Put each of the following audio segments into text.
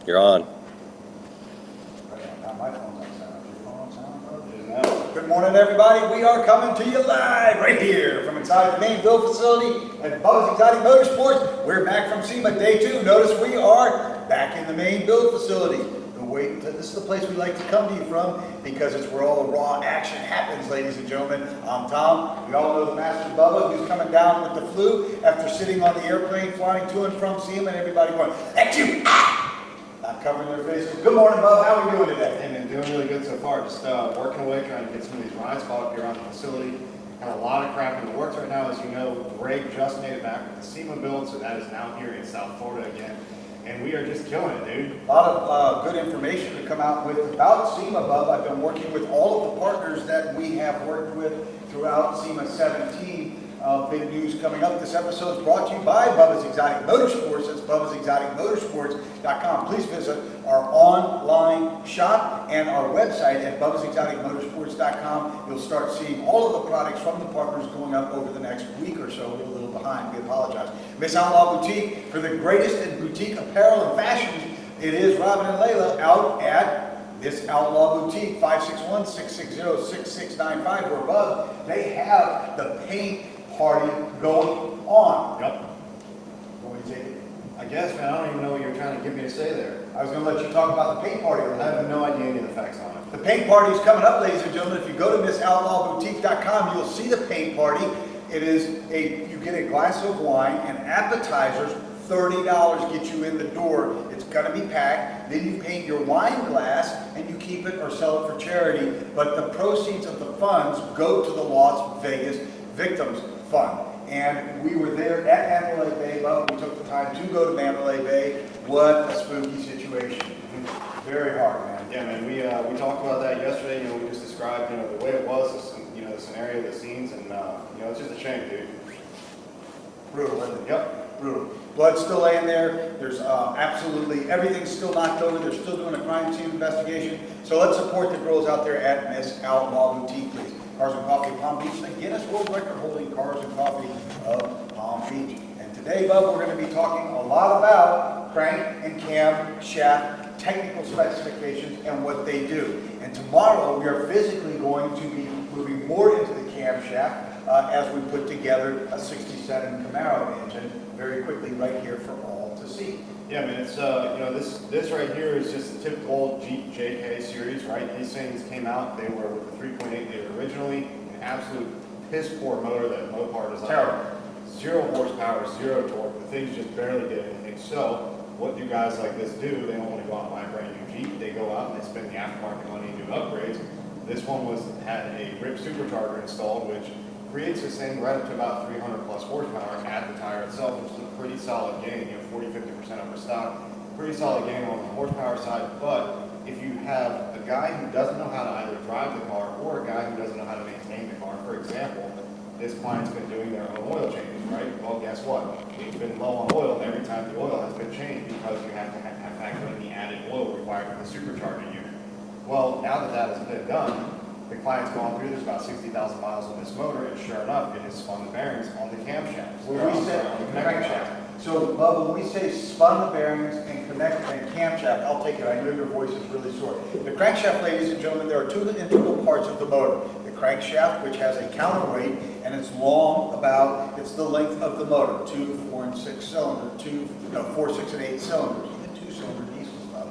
You're on. Good morning, everybody. We are coming to you live right here from inside the main build facility at Bubba's Exotic Motorsports. We're back from SEMA Day 2. Notice we are back in the main build facility. This is the place we like to come to you from because it's where all the raw action happens, ladies and gentlemen. I'm Tom. We all know the master Bubba, who's coming down with the flu after sitting on the airplane flying to and from SEMA, and everybody going, "That's you!" Not covering their faces. Good morning, Bubba. How are we doing today? Hey man, doing really good so far. Just working away, trying to get some of these rides bought up here around the facility. Got a lot of crap in the works right now. As you know, Greg just made it back with the SEMA build, so that is now here in South Florida again. And we are just killing it, dude. A lot of good information to come out with about SEMA, Bub. I've been working with all of the partners that we have worked with throughout SEMA 17. Big news coming up. This episode is brought to you by Bubba's Exotic Motorsports. It's Bubba'sExoticMotorsports.com. Please visit our online shop and our website at Bubba'sExoticMotorsports.com. You'll start seeing all of the products from the partners going up over the next week or so. We're a little behind. We apologize. Miss Outlaw Boutique for the greatest in boutique apparel and fashions. It is Robin and Layla out at Miss Outlaw Boutique, 561-660-6695 or above. They have the paint party going on. Yep. Want me to take it? I guess, man, I don't even know what you're trying to get me to say there. I was going to let you talk about the paint party. I have no idea any of the facts on it. The paint party is coming up, ladies and gentlemen. If you go to MissOutlawBoutique.com, you'll see the paint party. It is you get a glass of wine and appetizers. $30 get you in the door. It's going to be packed. Then you paint your wine glass and you keep it or sell it for charity. But the proceeds of the funds go to the Las Vegas Victims Fund. And we were there at Mandalay Bay, but we took the time to go to Mandalay Bay. What a spooky situation. Very hard, man. Yeah, man, we talked about that yesterday. You know, we just described, you know, the way it was, the scenario, the scenes, and, it's just a shame, dude. Brutal, isn't it? Yep. Brutal. Blood's still laying there. There's absolutely everything's still knocked over. They're still doing a crime scene investigation. So let's support the girls out there at Miss Outlaw Boutique, please. Cars and Coffee of Palm Beach, the Guinness World Record holding Cars and Coffee of Palm Beach. And today, Bub, we're going to be talking a lot about crank and camshaft technical specifications and what they do. And tomorrow, we are physically going to be moving more into the camshaft as we put together a 67 Camaro engine very quickly right here for all to see. Yeah, man, it's, this right here is just a typical Jeep JK series, right? These things came out, they were with the 3.8 liter originally, an absolute piss poor motor that Mopar designed. Terrible. 0 horsepower, 0 torque, the things just barely did anything. So, what do guys like this do? They don't want to go out and buy a brand new Jeep, they go out and they spend the aftermarket money and do upgrades. This one had a RIP supercharger installed, which creates this thing right up to about 300 plus horsepower at the tire itself, which is a pretty solid gain, 40-50% over stock. Pretty solid gain on the horsepower side, but if you have a guy who doesn't know how to either drive the car or a guy who doesn't know how to maintain the car, for example, this client's been doing their own oil changes, right? Well, guess what? We've been low on oil every time the oil has been changed because you have to factor in the added oil required for the supercharger unit. Well, now that that has been done, the client's gone through, there's about 60,000 miles on this motor, and sure enough, it has spun the bearings on the camshafts. When we say crankshaft. So, Bubba, when we say spun the bearings and connect and camshaft, I'll take it. I know your voice is really sore. The crankshaft, ladies and gentlemen, there are two integral parts of the motor. The crankshaft, which has a counterweight, and it's long it's the length of the motor, 2, 4, and 6 cylinders, 4, 6, and 8 cylinders, even 2-cylinder diesel stuff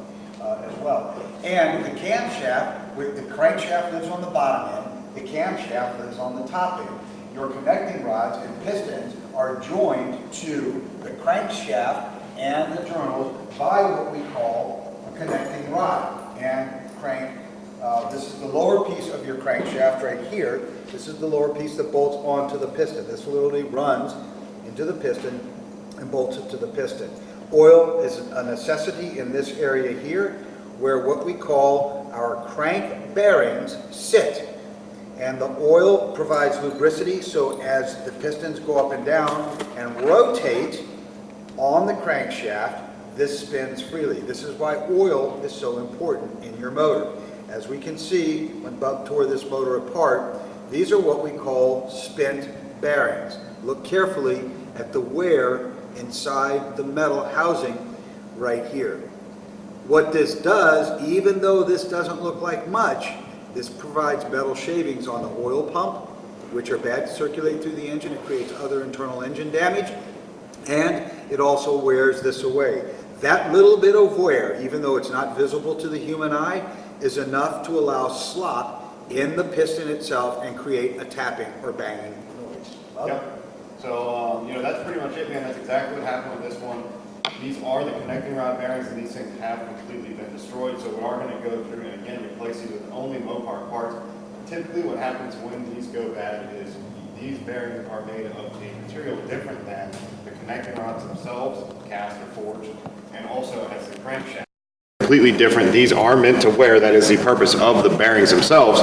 as well. And the camshaft, the crankshaft lives on the bottom end, the camshaft lives on the top end. Your connecting rods and pistons are joined to the crankshaft and the journals by what we call a connecting rod and crank. This is the lower piece of your crankshaft right here. This is the lower piece that bolts onto the piston. This literally runs into the piston and bolts it to the piston. Oil is a necessity in this area here, where what we call our crank bearings sit. And the oil provides lubricity, so as the pistons go up and down and rotate on the crankshaft, this spins freely. This is why oil is so important in your motor. As we can see, when Bub tore this motor apart, these are what we call spent bearings. Look carefully at the wear inside the metal housing right here. What this does, even though this doesn't look like much, this provides metal shavings on the oil pump, which are bad to circulate through the engine. It creates other internal engine damage, and it also wears this away. That little bit of wear, even though it's not visible to the human eye, is enough to allow slop in the piston itself and create a tapping or banging noise. Yep. So, you know, that's pretty much it, man. That's exactly what happened with this one. These are the connecting rod bearings, and these things have completely been destroyed. So we are going to go through and again replace these with only Mopar parts. Typically what happens when these go bad is these bearings are made of a material different than the connecting rods themselves, cast or forged, and also has the crankshaft. Completely different. These are meant to wear. That is the purpose of the bearings themselves.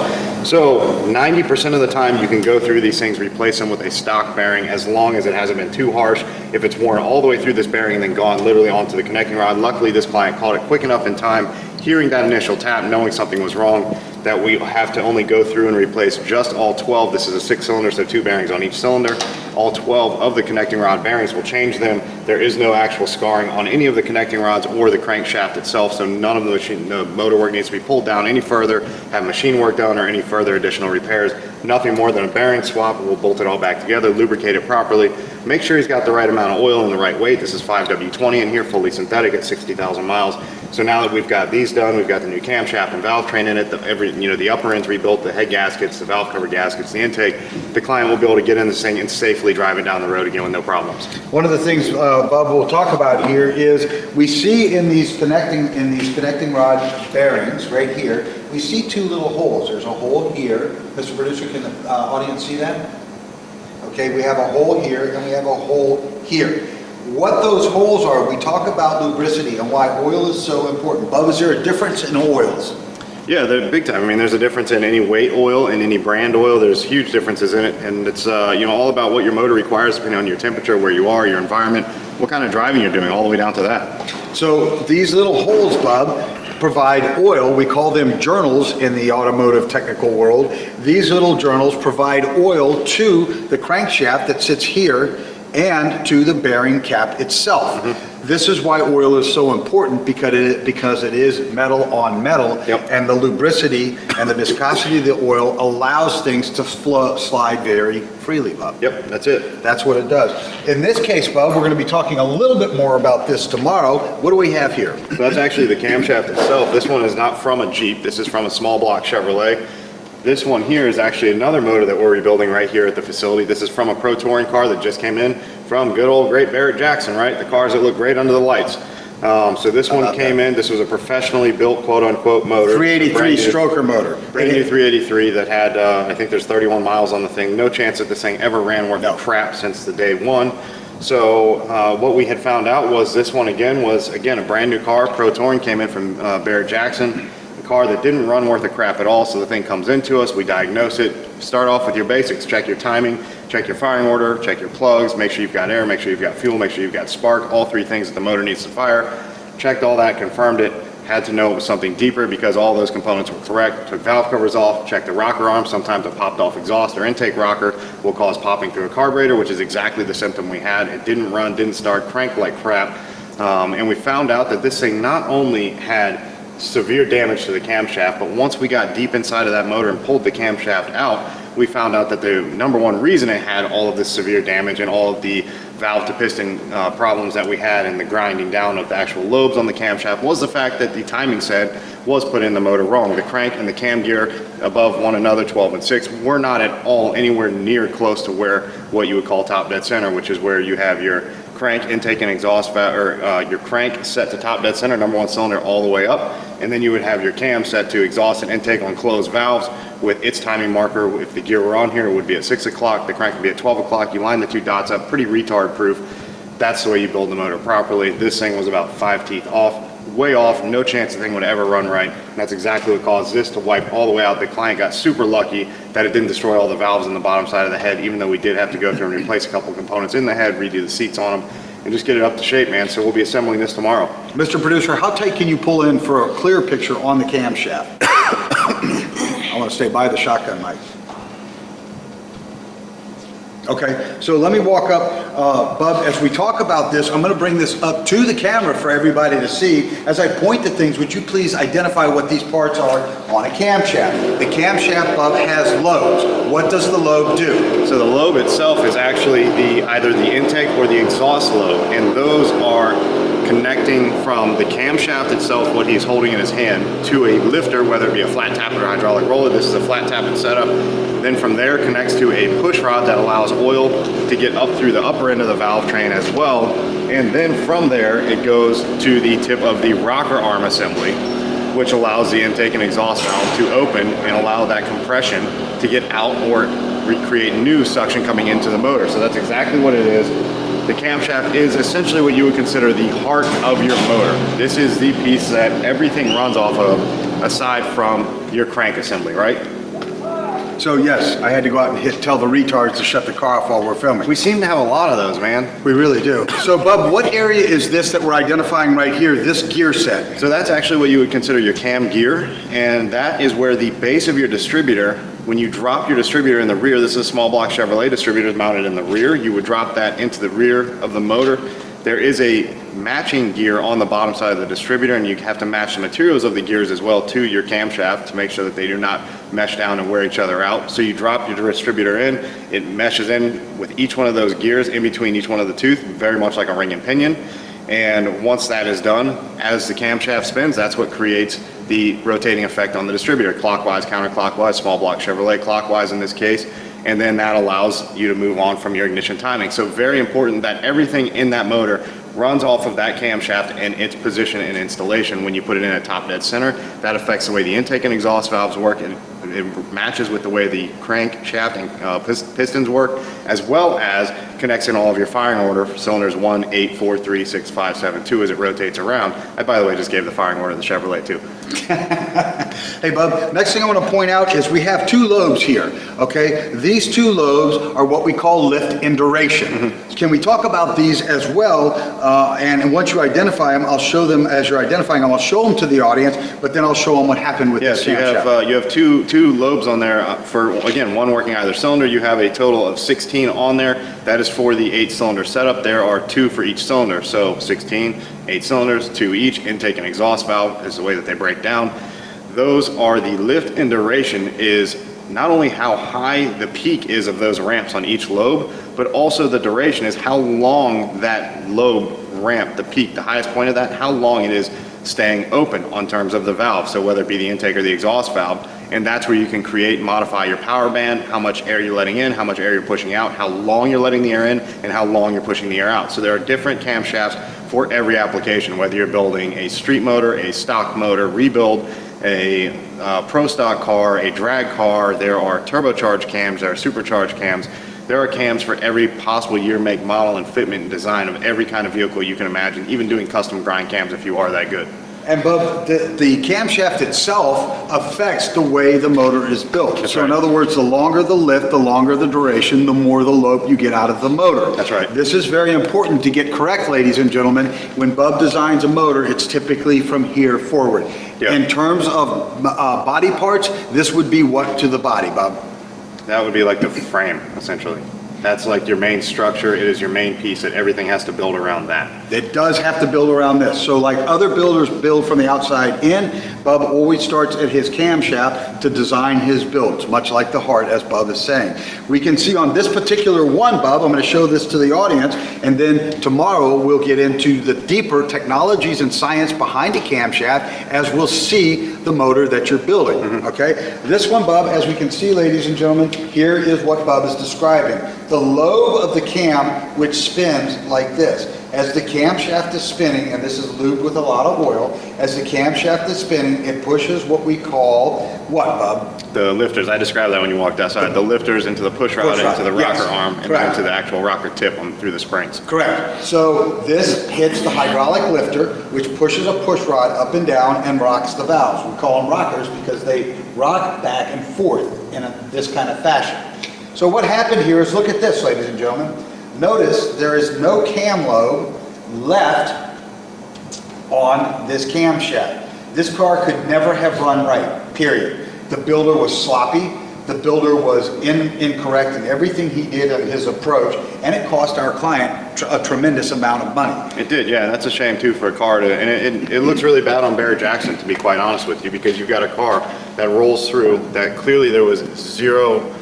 So 90% of the time you can go through these things, replace them with a stock bearing as long as it hasn't been too harsh. If it's worn all the way through this bearing and then gone literally onto the connecting rod, luckily this client caught it quick enough in time, hearing that initial tap, knowing something was wrong, that we have to only go through and replace just all 12. This is a 6-cylinder, so 2 bearings on each cylinder. All 12 of the connecting rod bearings will change them. There is no actual scarring on any of the connecting rods or the crankshaft itself, so none of the motor work needs to be pulled down any further, have machine work done, or any further additional repairs. Nothing more than a bearing swap. We'll bolt it all back together, lubricate it properly, make sure he's got the right amount of oil and the right weight. This is 5W20 in here, fully synthetic at 60,000 miles. So now that we've got these done, we've got the new camshaft and valve train in it, the upper end's rebuilt, the head gaskets, the valve cover gaskets, the intake, the client will be able to get in this thing and safely drive it down the road again with no problems. One of the things Bubba will talk about here is we see in these connecting rod bearings right here, we see 2 little holes. There's a hole here. Mr. Producer, can the audience see that? Okay, we have a hole here and we have a hole here. What those holes are, we talk about lubricity and why oil is so important. Bubba, is there a difference in oils? Yeah, they're big time. I mean, there's a difference in any weight oil and any brand oil. There's huge differences in it, and it's all about what your motor requires depending on your temperature, where you are, your environment, what kind of driving you're doing, all the way down to that. So these little holes, Bub, provide oil. We call them journals in the automotive technical world. These little journals provide oil to the crankshaft that sits here and to the bearing cap itself. Mm-hmm. This is why oil is so important, because it is metal on metal. Yep. And the lubricity and the viscosity of the oil allows things to slide very freely, Bub. Yep, that's it. That's what it does. In this case, Bub, we're going to be talking a little bit more about this tomorrow. What do we have here? So that's actually the camshaft itself. This one is not from a Jeep. This is from a small block Chevrolet. This one here is actually another motor that we're rebuilding right here at the facility. This is from a Pro Touring car that just came in from good old great Barrett Jackson, right? The cars that look great under the lights. So this one came in. This was a professionally built, quote unquote, motor. 383 stroker motor. Brand new 383 that had, I think there's 31 miles on the thing. No chance that this thing ever ran worth of crap since the day one. So what we had found out was this one was a brand new car. Pro Touring came in from Barrett Jackson. Car that didn't run worth a crap at all. So the thing comes into us, we diagnose it, start off with your basics, check your timing, check your firing order, check your plugs, make sure you've got air, make sure you've got fuel, make sure you've got spark, all 3 things that the motor needs to fire. Checked all that, confirmed it, had to know it was something deeper because all those components were correct. Took valve covers off, checked the rocker arm. Sometimes a popped off exhaust or intake rocker will cause popping through a carburetor, which is exactly the symptom we had. It didn't run, didn't start, cranked like crap. And we found out that this thing not only had severe damage to the camshaft, but once we got deep inside of that motor and pulled the camshaft out, we found out that the #1 reason it had all of this severe damage and all of the valve to piston problems that we had and the grinding down of the actual lobes on the camshaft was the fact that the timing set was put in the motor wrong. The crank and the cam gear above one another, 12 and 6, were not at all anywhere near close to where what you would call top dead center, which is where you have your crank intake and exhaust valve, or your crank set to top dead center, #1 cylinder all the way up, and then you would have your cam set to exhaust and intake on closed valves with its timing marker. If the gear were on here, it would be at 6 o'clock, the crank would be at 12 o'clock. You line the 2 dots up, pretty retard proof. That's the way you build the motor properly. This thing was about 5 teeth off, way off, no chance the thing would ever run right. And that's exactly what caused this to wipe all the way out. The client got super lucky that it didn't destroy all the valves in the bottom side of the head, even though we did have to go through and replace a couple components in the head, redo the seats on them, and just get it up to shape, man. So we'll be assembling this tomorrow. Mr. Producer, how tight can you pull in for a clear picture on the camshaft? I want to stay by the shotgun mic. Okay, so let me walk up, Bub, as we talk about this, I'm gonna bring this up to the camera for everybody to see. As I point to things, would you please identify what these parts are on a camshaft? The camshaft, Bub, has lobes. What does the lobe do? So the lobe itself is actually either the intake or the exhaust lobe, and those are connecting from the camshaft itself, what he's holding in his hand, to a lifter, whether it be a flat tappet or hydraulic roller. This is a flat tappet setup. Then from there connects to a push rod that allows oil to get up through the upper end of the valve train as well. And then from there it goes to the tip of the rocker arm assembly, which allows the intake and exhaust valve to open and allow that compression to get out or recreate new suction coming into the motor. So that's exactly what it is. The camshaft is essentially what you would consider the heart of your motor. This is the piece that everything runs off of, aside from your crank assembly, right? So yes, I had to go out and tell the retards to shut the car off while we're filming. We seem to have a lot of those, man. We really do. So Bub, what area is this that we're identifying right here, this gear set? So that's actually what you would consider your cam gear, and that is where the base of your distributor, when you drop your distributor in the rear, this is a small block Chevrolet distributor mounted in the rear, you would drop that into the rear of the motor. There is a matching gear on the bottom side of the distributor, and you have to match the materials of the gears as well to your camshaft to make sure that they do not mesh down and wear each other out. So you drop your distributor in, it meshes in with each one of those gears in between each one of the tooth, very much like a ring and pinion. And once that is done, as the camshaft spins, that's what creates the rotating effect on the distributor, clockwise, counterclockwise, small block Chevrolet clockwise in this case. And then that allows you to move on from your ignition timing. So very important that everything in that motor runs off of that camshaft and its position and installation. When you put it in at top dead center, that affects the way the intake and exhaust valves work, and it matches with the way the crankshaft and pistons work, as well as connects in all of your firing order, cylinders 1, 8, 4, 3, 6, 5, 7, 2 as it rotates around. I, by the way, just gave the firing order to the Chevrolet too. Hey Bub, next thing I want to point out is we have two lobes here, okay? These two lobes are what we call lift and duration. Can we talk about these as well? And once you identify them, I'll show them, as you're identifying them, I'll show them to the audience, but then I'll show them what happened with this camshaft. You have two lobes on there for, again, one working either cylinder. You have a total of 16 on there. That is for the 8-cylinder setup. There are 2 for each cylinder, so 16, 8 cylinders, 2 each. Intake and exhaust valve is the way that they break down. Those are the lift and duration is not only how high the peak is of those ramps on each lobe, but also the duration is how long that lobe ramp, the peak, the highest point of that, how long it is staying open on terms of the valve. So whether it be the intake or the exhaust valve, and that's where you can create and modify your power band, how much air you're letting in, how much air you're pushing out, how long you're letting the air in, and how long you're pushing the air out. So there are different camshafts for every application, whether you're building a street motor, a stock motor, rebuild, a pro stock car, a drag car. There are turbocharged cams, there are supercharged cams. There are cams for every possible year, make, model, and fitment and design of every kind of vehicle you can imagine, even doing custom grind cams if you are that good. And Bub, the camshaft itself affects the way the motor is built. That's so right. In other words, the longer the lift, the longer the duration, the more the lobe you get out of the motor. That's right. This is very important to get correct, ladies and gentlemen. When Bub designs a motor, it's typically from here forward. Yeah. In terms of body parts, this would be what to the body, Bub? That would be like the frame, essentially. That's like your main structure. It is your main piece that everything has to build around that. It does have to build around this. So like other builders build from the outside in, Bub always starts at his camshaft to design his builds, much like the heart, as Bub is saying. We can see on this particular one, Bub, I'm going to show this to the audience, and then tomorrow we'll get into the deeper technologies and science behind a camshaft as we'll see the motor that you're building, okay? This one, Bub, as we can see, ladies and gentlemen, here is what Bub is describing. The lobe of the cam, which spins like this. As the camshaft is spinning, and this is lubed with a lot of oil, as the camshaft is spinning, it pushes what we call, what, Bub? The lifters, I described that when you walked outside. The lifters into the push rod, into the rocker yes. arm, and Correct. then to the actual rocker tip through the springs. Correct. So this hits the hydraulic lifter, which pushes a push rod up and down and rocks the valves. We call them rockers because they rock back and forth in this kind of fashion. So what happened here is, look at this, ladies and gentlemen. Notice there is no cam lobe left on this camshaft. This car could never have run right, period. The builder was sloppy. the builder was incorrect in everything he did in his approach, and it cost our client a tremendous amount of money. It did, yeah. That's a shame too for a car to, and it looks really bad on Barrett-Jackson, to be quite honest with you, because you've got a car that rolls through that clearly there was zero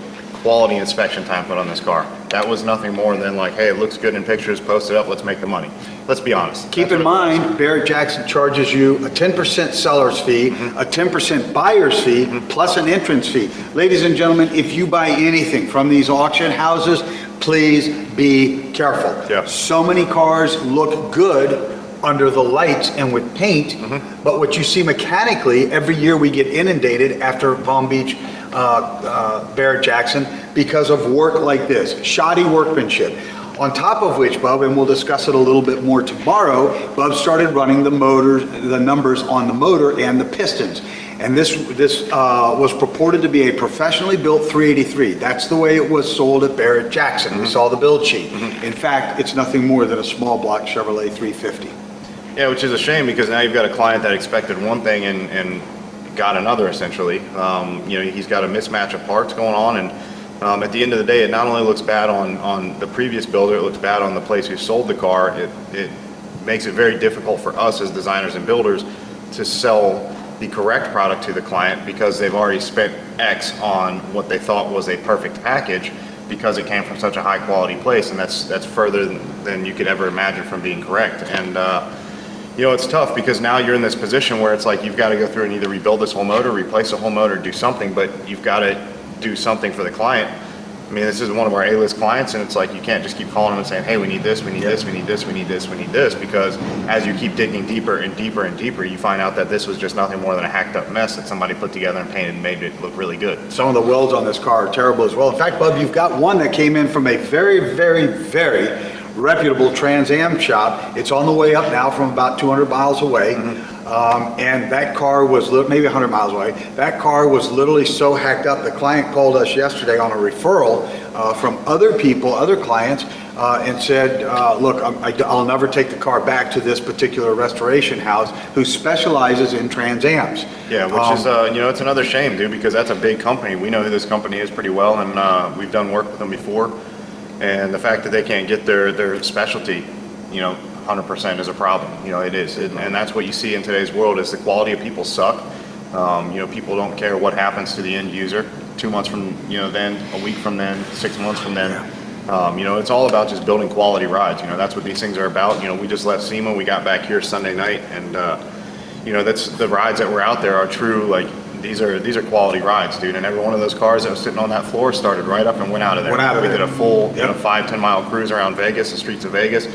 quality inspection time put on this car. That was nothing more than like, hey, it looks good in pictures, post it up, let's make the money. Let's be honest. Keep in mind, Barrett-Jackson charges you a 10% seller's fee, a 10% buyer's fee, plus an entrance fee. Ladies and gentlemen, if you buy anything from these auction houses, please be careful. Yeah. So many cars look good under the lights and with paint, but what you see mechanically, every year we get inundated after Palm Beach Barrett-Jackson because of work like this, shoddy workmanship. On top of which, Bub, and we'll discuss it a little bit more tomorrow, Bub started running the numbers on the motor and the pistons. And this was purported to be a professionally built 383. That's the way it was sold at Barrett-Jackson. We saw the build sheet. In fact, it's nothing more than a small block Chevrolet 350. Yeah, which is a shame because now you've got a client that expected one thing and got another essentially. He's got a mismatch of parts going on, and at the end of the day, it not only looks bad on the previous builder, it looks bad on the place who sold the car. It makes it very difficult for us as designers and builders to sell the correct product to the client because they've already spent X on what they thought was a perfect package because it came from such a high quality place, and that's further than you could ever imagine from being correct. And it's tough because now you're in this position where it's like you've got to go through and either rebuild this whole motor, replace the whole motor, do something, but you've got to do something for the client. I mean, this is one of our A-list clients, and it's like you can't just keep calling them and saying, hey, we need this, we need this, we need this, we need this, we need this, because as you keep digging deeper and deeper and deeper, you find out that this was just nothing more than a hacked up mess that somebody put together and painted and made it look really good. Some of the welds on this car are terrible as well. In fact, Bub, you've got one that came in from a very, very, very reputable Trans Am shop. It's on the way up now from about 200 miles away. And that car was maybe 100 miles away. That car was literally so hacked up. The client called us yesterday on a referral from other people, other clients, and said, look, I'll never take the car back to this particular restoration house who specializes in Trans Ams. Yeah, which is, it's another shame, dude, because that's a big company. We know who this company is pretty well, and we've done work with them before. And the fact that they can't get their specialty, 100% is a problem. It is. And that's what you see in today's world is the quality of people suck. People don't care what happens to the end user 2 months from, then, a week from then, 6 months from then. It's all about just building quality rides. That's what these things are about. We just left SEMA. We got back here Sunday night, and, that's the rides that were out there are true, like, these are quality rides, dude. And every one of those cars that was sitting on that floor started right up and went out of there. We did a full 5-10 mile cruise around Vegas, the streets of Vegas,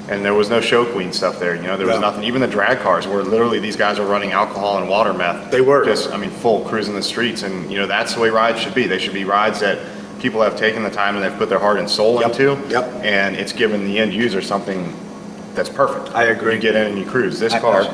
and there was no show queen stuff there. There was nothing. Even the drag cars where literally these guys are running alcohol and water meth. They were just, full cruising the streets. And that's the way rides should be. They should be rides that people have taken the time and they've put their heart and soul into. And it's given the end user something that's perfect. I agree. You get in and you cruise. This car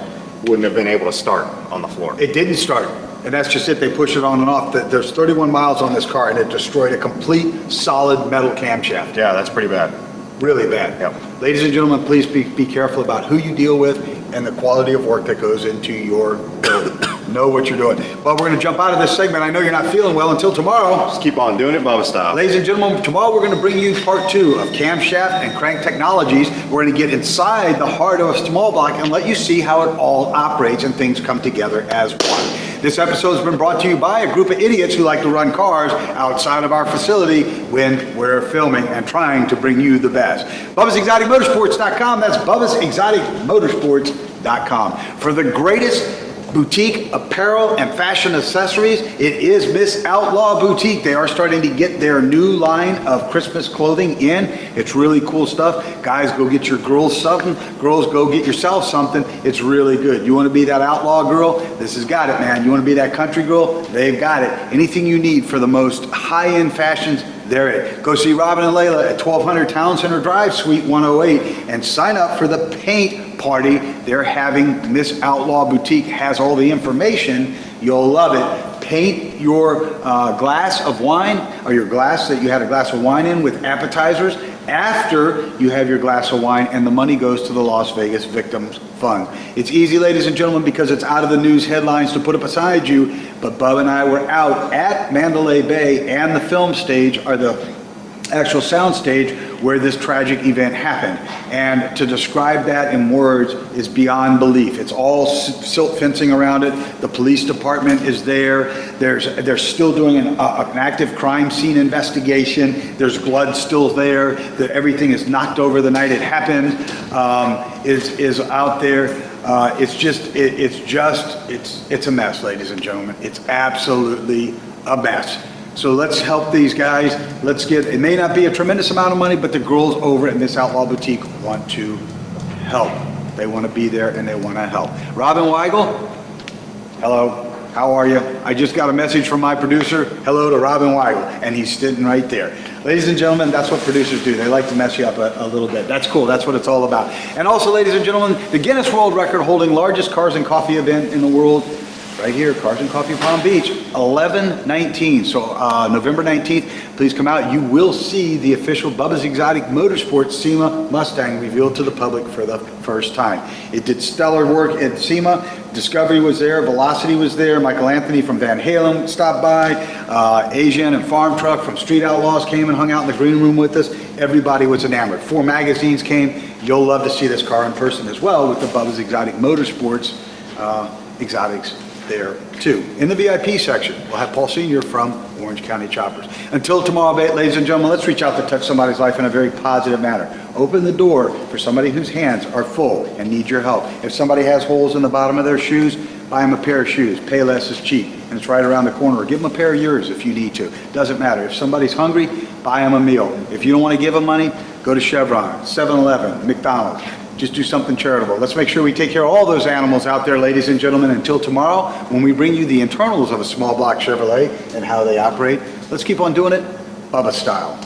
wouldn't have been able to start on the floor. It didn't start. And that's just it. They push it on and off. There's 31 miles on this car, and it destroyed a complete solid metal camshaft. Yeah, that's pretty bad. Really bad. Yep. Ladies and gentlemen, please be careful about who you deal with and the quality of work that goes into your building. Know what you're doing. But we're going to jump out of this segment. I know you're not feeling well until tomorrow. Just keep on doing it, Bubba style. Ladies and gentlemen, tomorrow we're going to bring you part 2 of Camshaft and Crank Technologies. We're going to get inside the heart of a small block and let you see how it all operates and things come together as one. This episode has been brought to you by a group of idiots who like to run cars outside of our facility when we're filming and trying to bring you the best. Bubba'sExoticMotorsports.com. That's Bubba'sExoticMotorsports.com. For the greatest boutique apparel and fashion accessories, it is Miss Outlaw Boutique. They are starting to get their new line of Christmas clothing in. It's really cool stuff. Guys, go get your girls something. Girls, go get yourself something. It's really good. You want to be that outlaw girl? This has got it, man. You want to be that country girl? They've got it. Anything you need for the most high-end fashions, they're it. Go see Robin and Layla at 1200 Town Center Drive, Suite 108, and sign up for the paint party they're having. Miss Outlaw Boutique has all the information. You'll love it. Paint your glass of wine, or your glass that you had a glass of wine in, with appetizers. after you have your glass of wine, and the money goes to the Las Vegas Victims Fund. It's easy, ladies and gentlemen, because it's out of the news headlines to put it beside you, but Bub and I were out at Mandalay Bay, and the film stage, or the actual sound stage, where this tragic event happened. And to describe that in words is beyond belief. It's all silt fencing around it. The police department is there. They're still doing an active crime scene investigation. There's blood still there. Everything is knocked over the night it happened, is out there. It's a mess, ladies and gentlemen. It's absolutely a mess. So let's help these guys. It may not be a tremendous amount of money, but the girls over at Miss Outlaw Boutique want to help. They want to be there and they want to help. Robin Weigel, hello, how are you? I just got a message from my producer, hello to Robin Weigel, and he's sitting right there. Ladies and gentlemen, that's what producers do. They like to mess you up a little bit. That's cool, that's what it's all about. And also, ladies and gentlemen, the Guinness World Record holding largest cars and coffee event in the world, right here, Cars and Coffee Palm Beach, 11/19. So November 19th, please come out. You will see the official Bubba's Exotic Motorsports SEMA Mustang revealed to the public for the first time. It did stellar work at SEMA. Discovery was there, Velocity was there, Michael Anthony from Van Halen stopped by, Asian and Farm Truck from Street Outlaws came and hung out in the green room with us. Everybody was enamored. 4 magazines came. You'll love to see this car in person as well with the Bubba's Exotic Motorsports exotics there too. In the VIP section, we'll have Paul Sr. from Orange County Choppers. Until tomorrow, ladies and gentlemen, let's reach out to touch somebody's life in a very positive manner. Open the door for somebody whose hands are full and need your help. If somebody has holes in the bottom of their shoes, buy them a pair of shoes. Pay less is cheap, and it's right around the corner. Or give them a pair of yours if you need to. Doesn't matter. If somebody's hungry, buy them a meal. If you don't want to give them money, go to Chevron, 7-Eleven, McDonald's. Just do something charitable. Let's make sure we take care of all those animals out there, ladies and gentlemen. Until tomorrow, when we bring you the internals of a small block Chevrolet and how they operate, let's keep on doing it Bubba style.